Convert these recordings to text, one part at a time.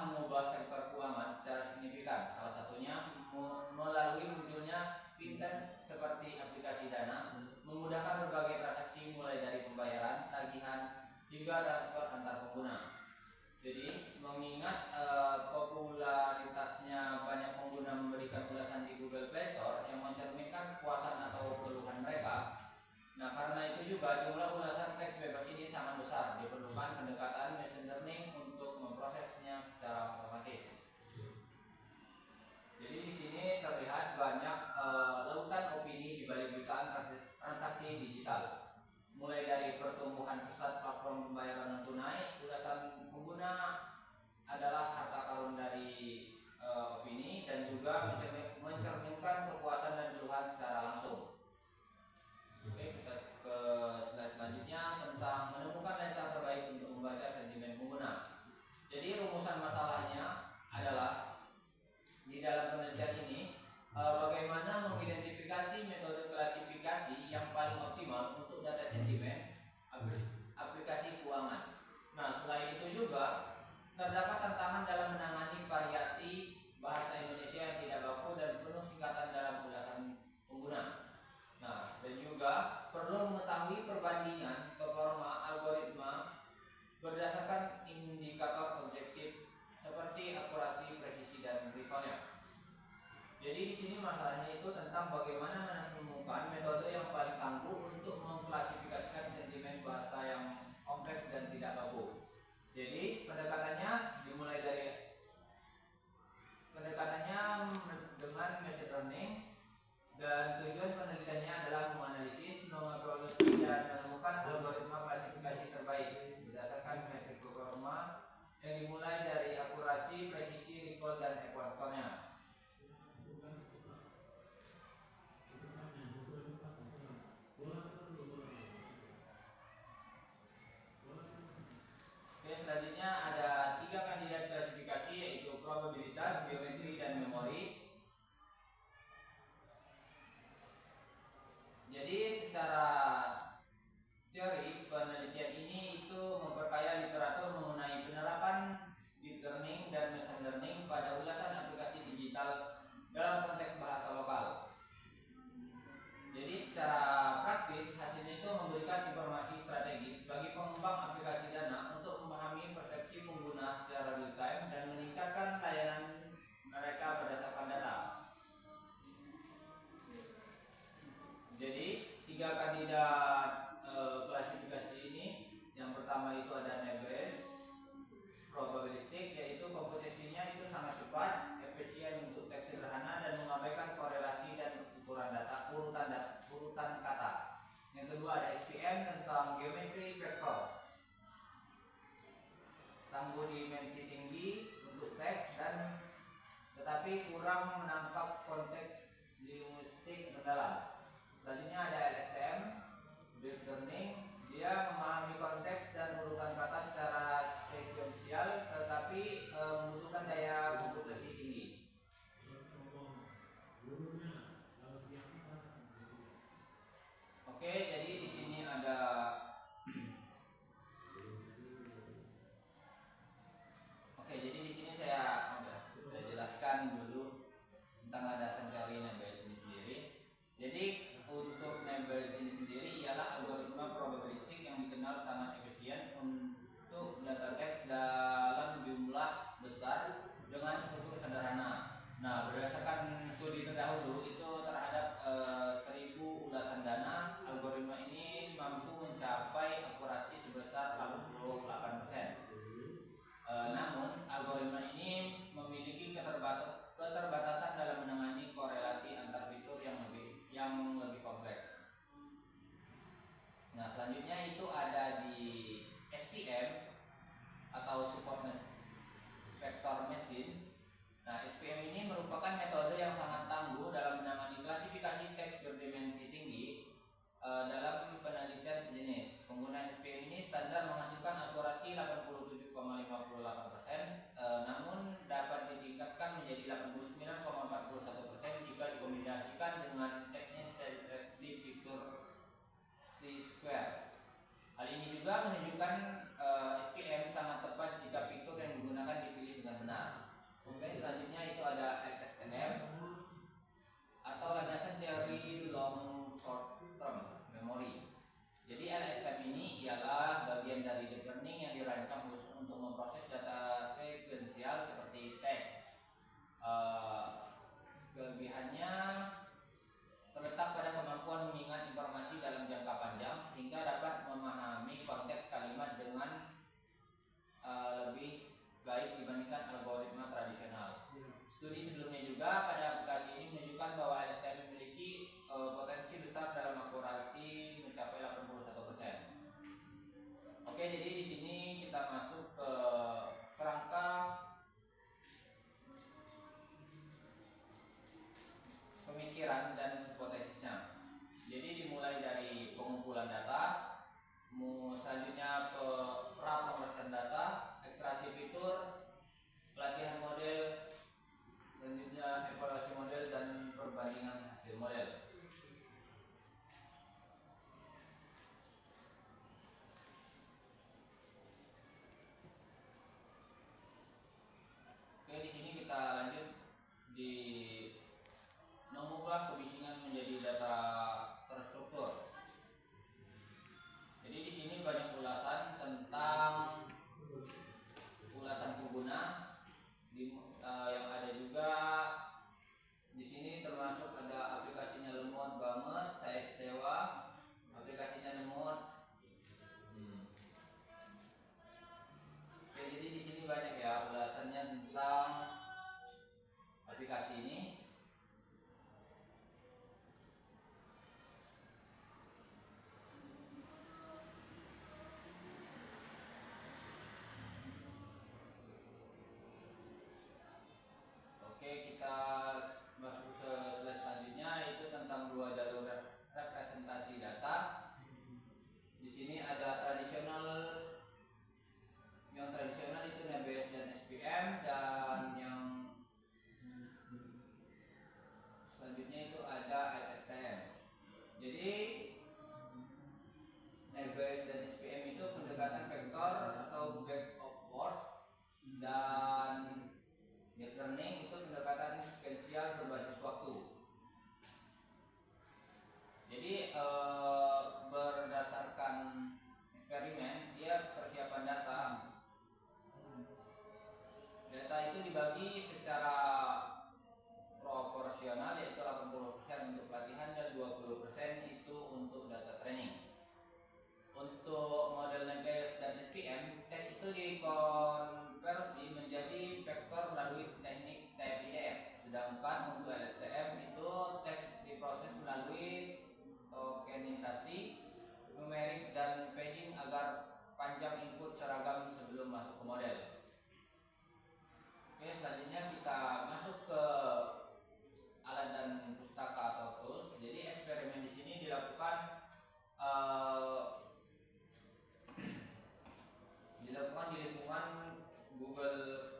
mengubah sektor keuangan secara signifikan. Salah satunya melalui munculnya fintech seperti aplikasi Dana, memudahkan berbagai transaksi mulai dari pembayaran, tagihan, hingga transfer antar pengguna. Jadi mengingat popularitasnya banyak pengguna memberikan ulasan di Google Play Store yang mencerminkan kepuasan atau keluhan mereka. Nah, karena itu juga jumlah ulasan teks bebas ini sangat besar. Diperlukan pendekatan machine learning untuk memprosesnya secara otomatis. Jadi di sini terlihat banyak lautan opini di balik jutaan transaksi digital. Mulai dari pertumbuhan pesat platform pembayaran non tunai, ulasan pengguna adalah harta karun dari opini dan juga mencerminkan kepuasan dan keluhan secara langsung. Oke, kita ke slide selanjutnya tentang menemukan lensa terbaik untuk membaca sentimen pengguna. Jadi rumusan masalahnya adalah di dalam penelitian ini bagaimana mengidentifikasi metode klasifikasi yang paling optimal untuk data sentimen aplikasi keuangan. Nah, selain itu juga terdapat tantangan dalam menangani variasi bahasa Indonesia yang tidak baku dan penuh singkatan dalam ulasan pengguna. Nah, dan juga perlu mengetahui perbandingan performa algoritma berdasarkan indikator objektif seperti akurasi, presisi, dan recallnya. Jadi di sini masalahnya itu tentang bagaimana menemukan metode yang paling tangguh untuk mengklasifikasikan sentimen bahasa yang kompleks dan tidak baku. Jadi pendekatannya dimulai dari dengan machine learning. Dan tujuan penelitiannya adalah menganalisis nomenklatur dan menemukan algoritma klasifikasi terbaik berdasarkan metrik performa yang dimulai dari akurasi, presisi, recall, dan equatornya. Oke, selanjutnya ada 3 kandidat klasifikasi, yaitu probabilitas, geometri, dan memori. Jadi secara teori penelitian ini itu memperkaya literatur mengenai penerapan deep learning dan machine learning pada ulasan aplikasi digital dalam konteks bahasa lokal. Jadi secara praktis hasilnya itu memberikan informasi strategis bagi pengembang aplikasi Dana untuk memahami persepsi pengguna secara real time dan meningkatkan layanan mereka berdasarkan data. Jadi 3 kandidat klasifikasi ini, yang pertama itu ada Nebes probabilistik, yaitu komputasinya itu sangat cepat, efisien untuk teks sederhana dan mengabaikan korelasi dan ukuran data urutan kata. Yang kedua ada SPM tentang geometri vektor, tangguh dimensi tinggi untuk teks dan tetapi kurang menangkap konteks linguistik mendalam. Selanjutnya ada LSTM, Deep Learning, dia memahami konteks dan urutan kata secara sekuensial tetapi membutuhkan daya komputasi tinggi. Oke, jadi di sini ada saya jelaskan dulu tentang landasan teori Nebes ini sendiri. Jadi untuk Nebes ini sendiri ialah algoritma probabilistik yang dikenal sangat efisien untuk data teks dalam jumlah kita lanjut di mengubah kebisingan menjadi data terstruktur. Jadi di sini banyak ulasan tentang ulasan pengguna yang ada juga di sini, termasuk ada aplikasinya lemot banget, saya kecewa aplikasinya lemot. Oke, jadi di sini banyak ya ulasannya tentang aplikasi ini. Oke, kita masuk ke slide selanjutnya, itu tentang dua jalur representasi data. Di sini ada tradisional, yang tradisional itu NBS dan SPM, dan yang selanjutnya itu ada LSTM. Jadi NBS dan SPM itu pendekatan vektor atau back of force, dan deep learning itu pendekatan sequential berbasis waktu. Jadi berdasarkan eksperimen, dia persiapan data. Data itu dibagi secara proporsional, yaitu 80% untuk pelatihan dan 20% itu untuk data training. Untuk model NBS dan SPM, teks itu dikonversi menjadi vektor melalui teknik TF-IDF. Sedangkan untuk LSTM itu teks diproses melalui tokenisasi numerik dan padding agar panjang input seragam sebelum masuk ke model. Oke, selanjutnya kita masuk ke alat dan pustaka atau tools. Jadi eksperimen di sini dilakukan di lingkungan Google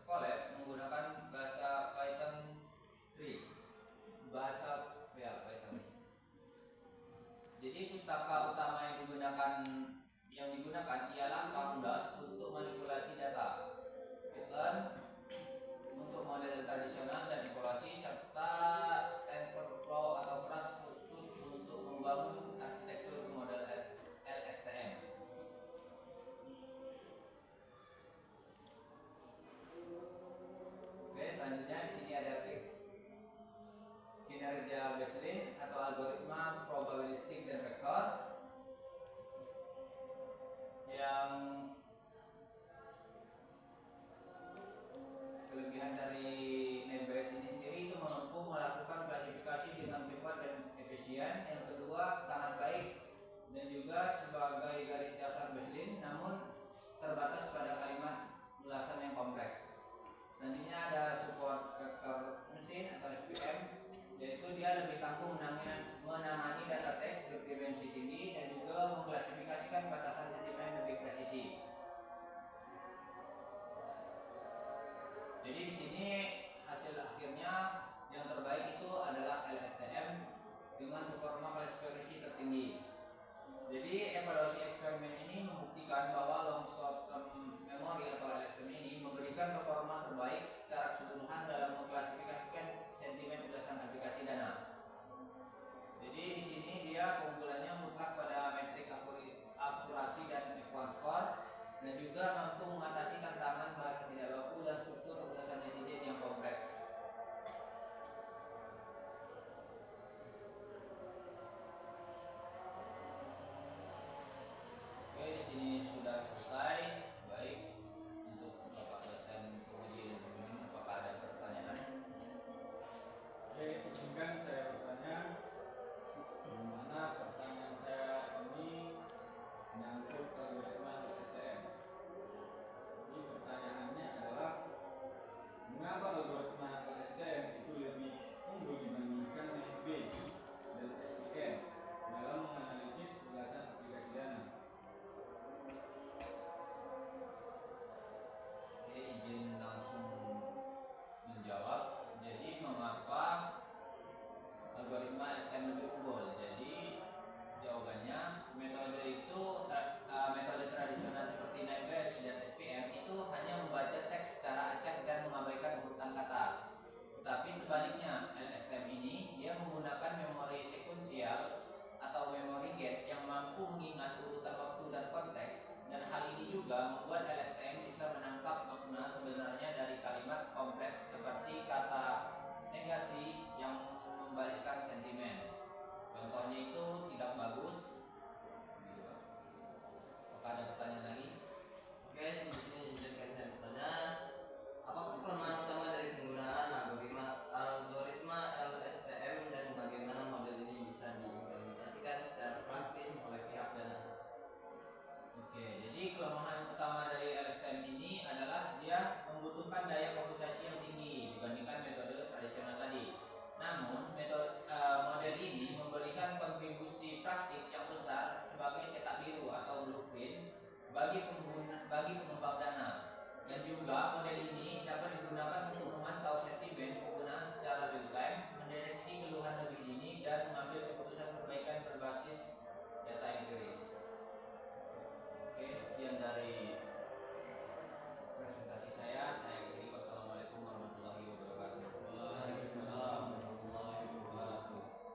Colab menggunakan bahasa Python 3, Python. Jadi pustaka utama yang digunakan ialah Pandas untuk manipulasi data, Python untuk model tradisional dan evaluasi, serta TensorFlow atau Keras khusus untuk membangun arsitektur model LSTM. Oke, selanjutnya di sini ada kinerja Bayesian atau algoritma probabilistik dan vektor, yang kelebihan dari NBS ini sendiri itu mampu melakukan klasifikasi dengan cepat dan efisien. Yang kedua, sangat baik dan juga sebagai garis dasar Bayesian, namun terbatas pada kalimat ulasan yang kompleks. Selanjutnya ada support vector machine atau SVM, yaitu dia lebih tangguh menangani data teks berdimensi tinggi dan juga mengklasifikasikan batasan sentimen lebih presisi. Jadi di sini hasil akhirnya yang terbaik itu adalah LSTM dengan performa klasifikasi tertinggi. Jadi evaluasi eksperimen ini membuktikan bahwa long short term memory atau LSTM ini memberikan performa terbaik secara keseluruhan dalam mengklasifikasikan sentimen ulasan aplikasi dana. Jadi di sini dia keunggulannya mutlak pada metrik akurasi dan F1 score, dan juga mampu mengatasi tantangan bahasa tidak baku dan struktur ulasan netizen yang kompleks. Oke, di sini sudah selesai. Baik, untuk Bapak dosen uji dan apakah ada pertanyaan? Oke, izinkan saya bertanya. Mana pertanyaan saya ini menyangkut algoritma LSTM. membutuhkan daya komputasi yang tinggi dibandingkan metode tradisional tadi. Namun, model ini memberikan kontribusi praktis yang besar sebagai cetak biru atau blueprint bagi pengembang dana. Dan juga model ini dapat digunakan